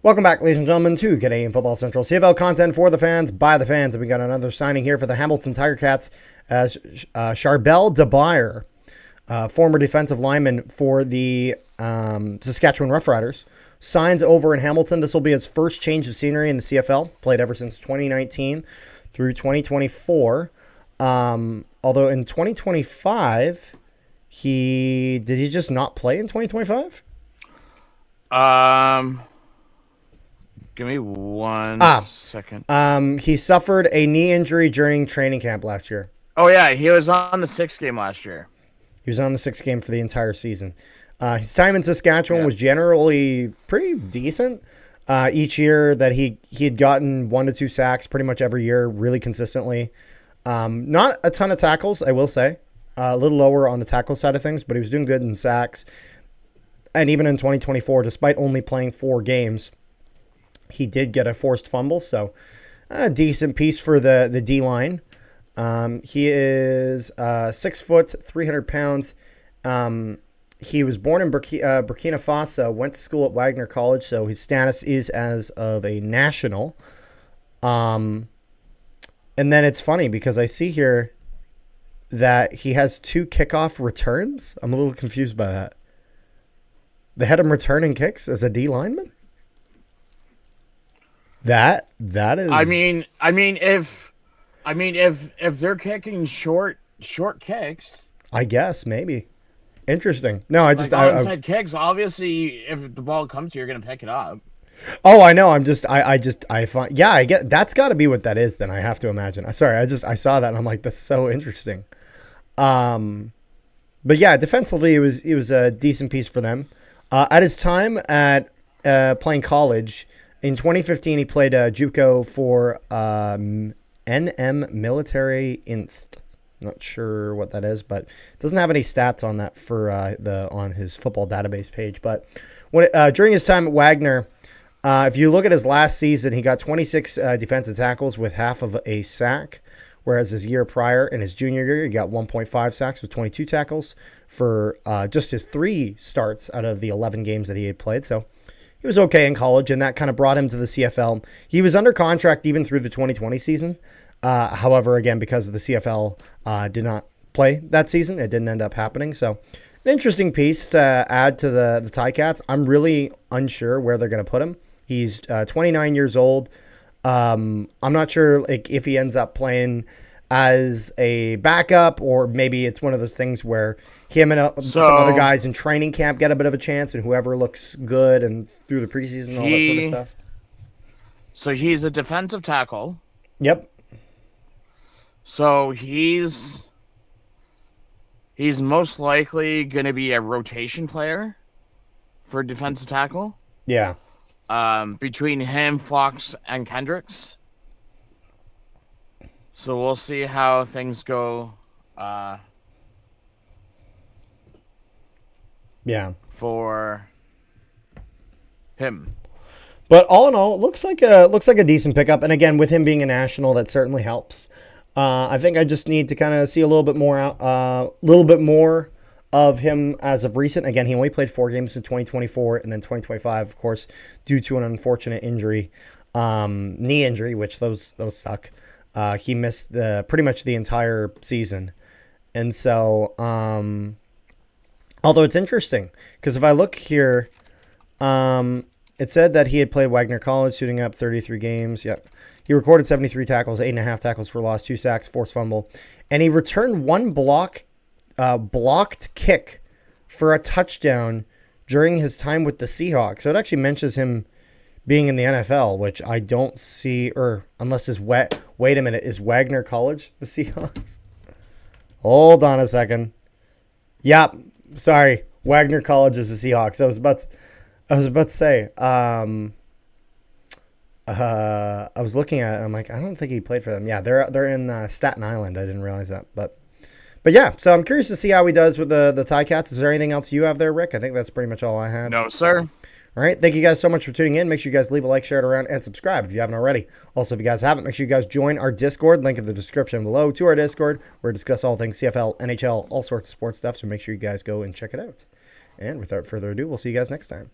Welcome back, ladies and gentlemen, to Canadian Football Central. CFL content for the fans, by the fans. And we got another signing here for the Hamilton Tiger Cats as Charbel Dabire, former defensive lineman for the Saskatchewan Roughriders, signs over in Hamilton. This will be his first change of scenery in the CFL, played ever since 2019 through 2024. Although in 2025, did he just not play in 2025? Give me one second. He suffered a knee injury during training camp last year. Oh, yeah. He was on the 6th game last year. He was on the 6th game for the entire season. His time in Saskatchewan was generally pretty decent. Each year that he had gotten 1 to 2 sacks pretty much every year, really consistently. Not a ton of tackles, I will say. A little lower on the tackle side of things, but he was doing good in sacks. And even in 2024, despite only playing 4 games, he did get a forced fumble, so a decent piece for the D-line. He is 6 foot, 300 pounds. He was born in Burkina Faso, went to school at Wagner College, so his status is as of a national. And then it's funny because I see here that he has 2 kickoff returns. I'm a little confused by that. They had him returning kicks as a D lineman? That is. I mean, if they're kicking short kicks, I guess maybe. Interesting. No, I just onside kicks. Obviously, if the ball comes to you, you're gonna pick it up. Oh, I know. I find. Yeah, I get. That's got to be what that is. Then I have to imagine. Sorry, I saw that and I'm like, that's so interesting. But yeah, defensively, it was a decent piece for them. At his time at playing college. In 2015, he played JUCO for NM Military Inst. Not sure what that is, but it doesn't have any stats on that for on his football database page. But during his time at Wagner, if you look at his last season, he got 26 defensive tackles with half of a sack, whereas his year prior, in his junior year, he got 1.5 sacks with 22 tackles for just his 3 starts out of the 11 games that he had played. So he was okay in college, and that kind of brought him to the CFL. He was under contract even through the 2020 season. However, again, because the CFL did not play that season, it didn't end up happening. So an interesting piece to add to the Ticats. I'm really unsure where they're going to put him. He's 29 years old. I'm not sure if he ends up playing as a backup, or maybe it's one of those things where him and some other guys in training camp get a bit of a chance, and whoever looks good and through the preseason and all that sort of stuff. So he's a defensive tackle. Yep. So he's most likely going to be a rotation player for defensive tackle. Yeah. Between him, Fox, and Kendricks. So we'll see how things go. Yeah. For him. But all in all, it looks like a decent pickup. And again, with him being a national, that certainly helps. I think I just need to kind of see a little bit more of him as of recent. Again, he only played 4 games in 2024 and then 2025, of course, due to an unfortunate injury, knee injury, which those suck. He missed pretty much the entire season. And so, although it's interesting, because if I look here, it said that he had played Wagner College, suiting up 33 games. Yep. He recorded 73 tackles, 8.5 tackles for loss, 2 sacks, forced fumble. And he returned 1 blocked kick for a touchdown during his time with the Seahawks. So it actually mentions him being in the NFL, which I don't see, or unless wait a minute, is Wagner College the Seahawks? Hold on a second. Yep, sorry, Wagner College is the Seahawks. I was about to say. I was looking at it, and I'm like, I don't think he played for them. Yeah, they're in Staten Island. I didn't realize that, but yeah. So I'm curious to see how he does with the Ticats. Is there anything else you have there, Rick? I think that's pretty much all I had. No, sir. All right. Thank you guys so much for tuning in. Make sure you guys leave a like, share it around, and subscribe if you haven't already. Also, if you guys haven't, make sure you guys join our Discord. Link in the description below to our Discord, where we discuss all things CFL, NHL, all sorts of sports stuff. So make sure you guys go and check it out. And without further ado, we'll see you guys next time.